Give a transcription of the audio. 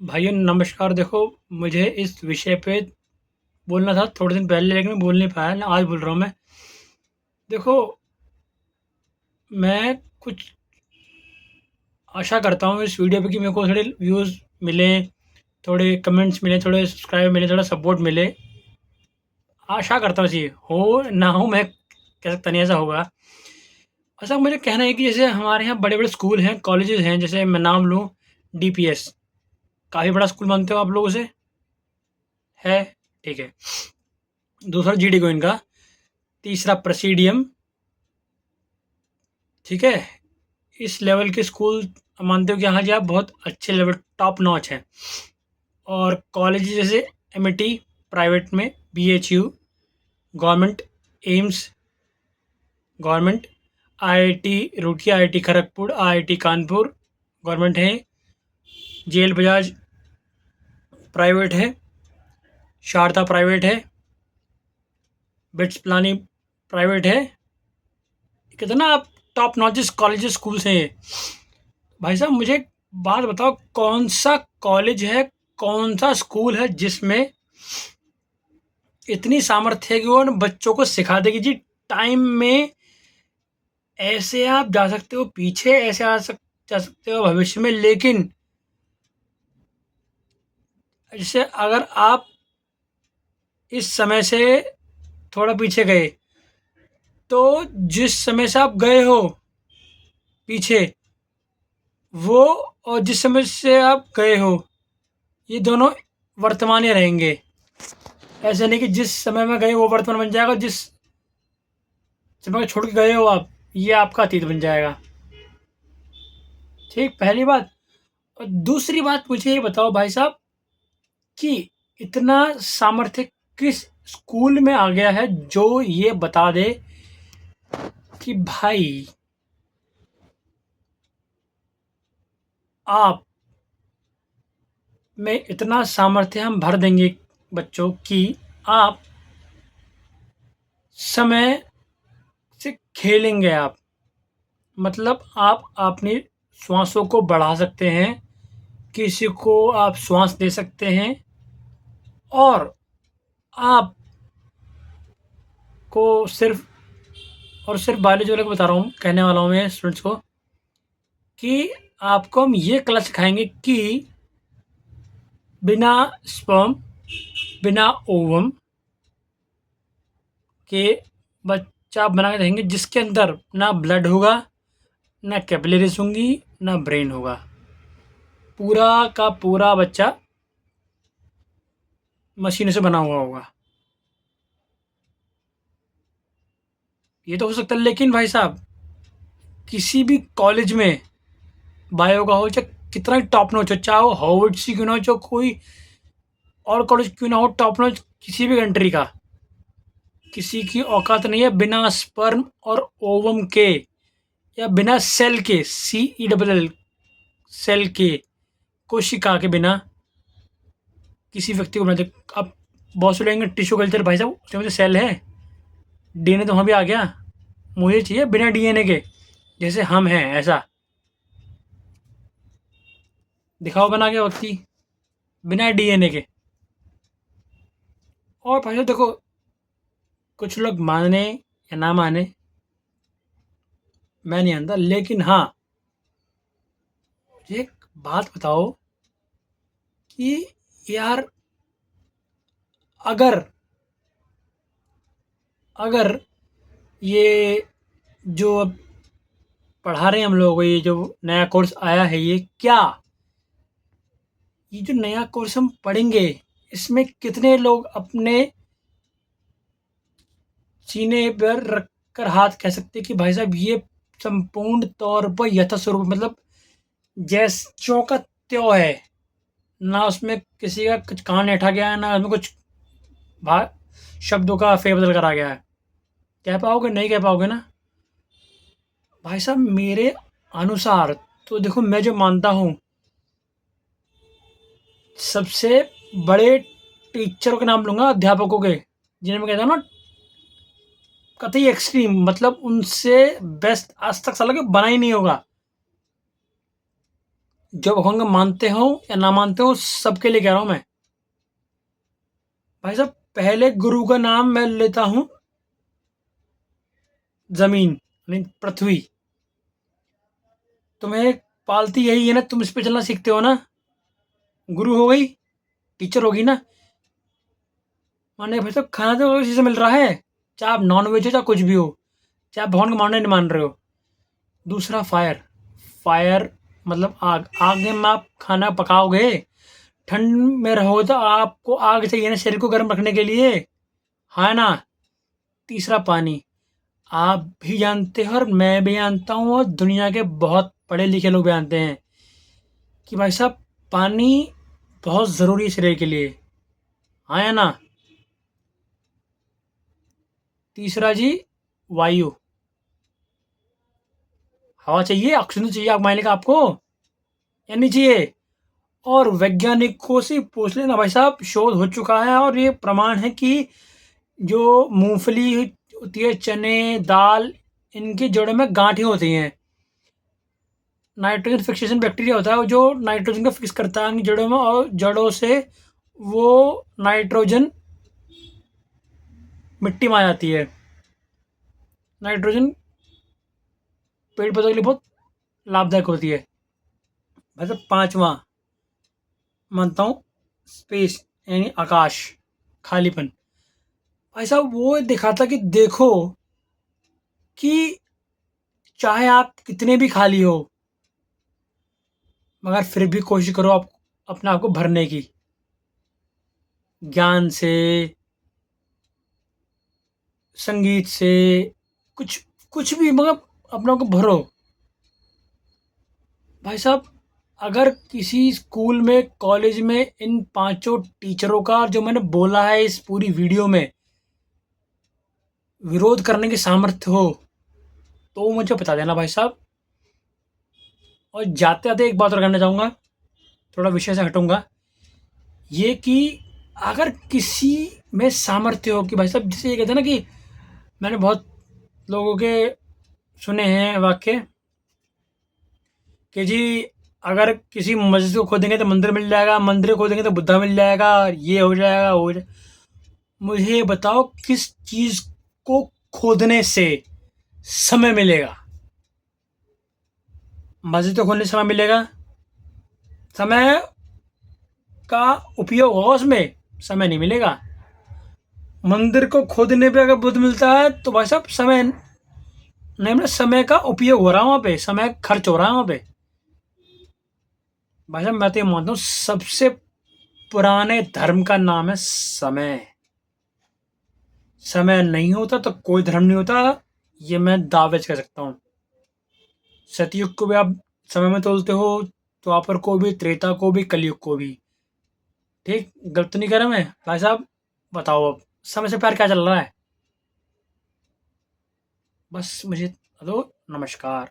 भाइयों नमस्कार। देखो, मुझे इस विषय पे बोलना था थोड़े दिन पहले, लेकिन मैं बोल नहीं पाया ना, आज बोल रहा हूँ मैं। देखो, मैं कुछ आशा करता हूँ इस वीडियो पे कि मेरे को थोड़े व्यूज़ मिलें, थोड़े कमेंट्स मिलें, थोड़े सब्सक्राइब मिले, थोड़ा सपोर्ट मिले। आशा करता हूँ, जी हो ना हो, मैं कह सकता नहीं ऐसा होगा। ऐसा मुझे कहना है कि जैसे हमारे यहाँ बड़े-बड़े स्कूल हैं, कॉलेजेस हैं, जैसे मैं नाम लूँ डीपीएस, काफ़ी बड़ा स्कूल मानते हो आप लोग उसे? है? ठीक है। दूसरा जीडी गोविंद का, तीसरा प्रेसिडियम, ठीक है? इस लेवल के स्कूल मानते हो कि हाँ जी, आप बहुत अच्छे लेवल टॉप नॉच हैं। और कॉलेज जैसे एमिटी प्राइवेट में, BHU, government, AIIMS, government, IIT Roorkee, IIT Kharagpur, IIT Kanpur government है, जेएल बजाज प्राइवेट है, शारदा प्राइवेट है, बिट्स पिलानी प्राइवेट है। कितना आप टॉप नॉचेस कॉलेजेस स्कूल्स हैं ये। भाई साहब, मुझे एक बात बताओ, कौन सा कॉलेज है, कौन सा स्कूल है जिसमें इतनी सामर्थ्य है कि वो उन बच्चों को सिखा देगी जी, टाइम में ऐसे आप जा सकते हो पीछे, ऐसे जा सकते हो भविष्य में। लेकिन जैसे अगर आप इस समय से थोड़ा पीछे गए, तो जिस समय से आप गए हो पीछे, वो और जिस समय से आप गए हो, ये दोनों वर्तमान में रहेंगे। ऐसे नहीं कि जिस समय में गए वो वर्तमान बन जाएगा, जिस समय छोड़ के गए हो आप, ये आपका अतीत बन जाएगा। ठीक, पहली बात। और दूसरी बात, मुझे ये बताओ भाई साहब कि इतना सामर्थ्य किस स्कूल में आ गया है जो ये बता दे कि भाई आप में इतना सामर्थ्य हम भर देंगे बच्चों कि आप समय से खेलेंगे आप। मतलब आप अपनी श्वासों को बढ़ा सकते हैं, किसी को आप श्वास दे सकते हैं, और आपको सिर्फ और सिर्फ बायोलॉजी वाले को बता रहा हूँ, कहने वाला हूँ मैं स्टूडेंट्स को कि आपको हम ये कला सिखाएंगे कि बिना स्पर्म, बिना ओवम के बच्चा बना के रहेंगे, जिसके अंदर ना ब्लड होगा, ना कैपिलरीज होंगी, ना ब्रेन होगा। पूरा का पूरा बच्चा मशीनों से बना हुआ होगा। ये तो हो सकता है, लेकिन भाई साहब किसी भी कॉलेज में बायो का हो, चाहे कितना ही टॉप नॉच हो, चाहे वो हार्वर्ड सी क्यों ना हो, चाहे कोई और कॉलेज क्यों ना हो टॉप नॉच किसी भी कंट्री का, किसी की औकात नहीं है बिना स्पर्म और ओवम के, या बिना सेल के, सी ई डबल एल, सेल के, कोशिका के बिना किसी व्यक्ति को बना दे। अब बहुत से लोग टिश्यू कल्चर, भाई साहब उसमें तो सेल है, डीएनए तो वहाँ भी आ गया। मुझे चाहिए बिना डीएनए के, जैसे हम हैं ऐसा। दिखाओ बना के व्यक्ति बिना डीएनए के। और भाई साहब देखो, कुछ लोग माने या ना माने, मैं नहीं जानता, लेकिन हाँ, मुझे एक बात बताओ कि यार, अगर अगर ये जो अब पढ़ा रहे हैं हम लोगों को, ये जो नया कोर्स आया है, ये क्या, ये जो नया कोर्स हम पढ़ेंगे, इसमें कितने लोग अपने सीने पर रख कर हाथ कह सकते हैं कि भाई साहब ये संपूर्ण तौर पर यथास्वरूप, मतलब जैसों का त्यों है, ना उसमें किसी का कुछ कान ऐंठा गया है, ना उसमें कुछ भा शब्दों का फेरबदल करा गया है। कह पाओगे? नहीं कह पाओगे ना? भाई साहब मेरे अनुसार तो देखो, मैं जो मानता हूँ, सबसे बड़े टीचरों के नाम लूँगा, अध्यापकों के, जिन्हें मैं कहता हूँ ना कतई एक्सट्रीम, मतलब उनसे बेस्ट आज तक साला के बना ही नहीं होगा। जो भगवान को मानते हो या ना मानते हो, सबके लिए कह रहा हूँ मैं। भाई साहब, पहले गुरु का नाम मैं लेता हूँ ज़मीन, यानी पृथ्वी। तुम्हें पालती यही है ना, तुम इस पे चलना सीखते हो ना। गुरु हो गई, टीचर होगी ना। माने भाई साहब, खाना तो इसी से मिल रहा है, चाहे आप नॉन वेज हो चाहे कुछ भी हो, चाहे आप भगवान को मान रहे नहीं मान रहे हो। दूसरा फायर। फायर मतलब आग। आग में आप खाना पकाओगे, ठंड में रहो तो आपको आग चाहिए ना शरीर को गर्म रखने के लिए, है ना। तीसरा पानी। आप भी जानते हो और मैं भी जानता हूँ और दुनिया के बहुत पढ़े लिखे लोग भी जानते हैं कि भाई साहब, पानी बहुत ज़रूरी है शरीर के लिए, हाँ या ना। तीसरा जी, वायु। हवा चाहिए, ऑक्सीजन चाहिए आग मारने का आपको, या नहीं चाहिए। और वैज्ञानिकों से पूछ लेना भाई साहब, शोध हो चुका है और ये प्रमाण है कि जो मूंगफली होती है, चने, दाल, इनकी जड़ों में गांठें होती हैं। नाइट्रोजन फिक्सेशन बैक्टीरिया होता है जो नाइट्रोजन को फिक्स करता है उनकी जड़ों में, और जड़ों से वो नाइट्रोजन मिट्टी में आ जाती है। नाइट्रोजन पेड़ पौधों के लिए बहुत लाभदायक होती है। वैसे पांचवा मानता हूँ स्पेस, यानी आकाश, खालीपन। भाई साहब, वो दिखाता कि देखो कि चाहे आप कितने भी खाली हो, मगर फिर भी कोशिश करो आप अपने आप को भरने की, ज्ञान से, संगीत से, कुछ कुछ भी, मगर अपने आप को भरो। भाई साहब, अगर किसी स्कूल में, कॉलेज में इन पांचों टीचरों का जो मैंने बोला है इस पूरी वीडियो में विरोध करने की सामर्थ्य हो, तो मुझे बता देना भाई साहब। और जाते जाते एक बात और कहना चाहूँगा, थोड़ा विषय से हटूंगा, ये कि अगर किसी में सामर्थ्य हो कि भाई साहब, जैसे ये कहते हैं ना कि मैंने बहुत लोगों के सुने हैं वाक्य कि जी, अगर किसी मस्जिद को खोदेंगे तो मंदिर मिल जाएगा, मंदिर को खोदेंगे तो बुद्धा मिल जाएगा, ये हो जाएगा, वो हो जाएगा। मुझे ये बताओ, किस चीज़ को खोदने से समय मिलेगा? मस्जिद को खोदने से समय मिलेगा? समय का उपयोग होगा उसमें, समय नहीं मिलेगा। मंदिर को खोदने पे अगर बुद्ध मिलता है तो भाई साहब समय नहीं, मतलब समय का उपयोग हो रहा है वहाँ पे, समय खर्च हो रहा है वहाँ पे। भाई साहब, मैं तो ये मानता हूँ सबसे पुराने धर्म का नाम है समय। समय नहीं होता तो कोई धर्म नहीं होता, ये मैं दावे से कह सकता हूँ। सतयुग को भी आप समय में तोलते हो, द्वापर को भी, त्रेता को भी, कलयुग को भी। ठीक, गलत तो नहीं कर रहा मैं भाई साहब? बताओ अब समय से प्यार क्या चल रहा है? बस मुझे दो, नमस्कार।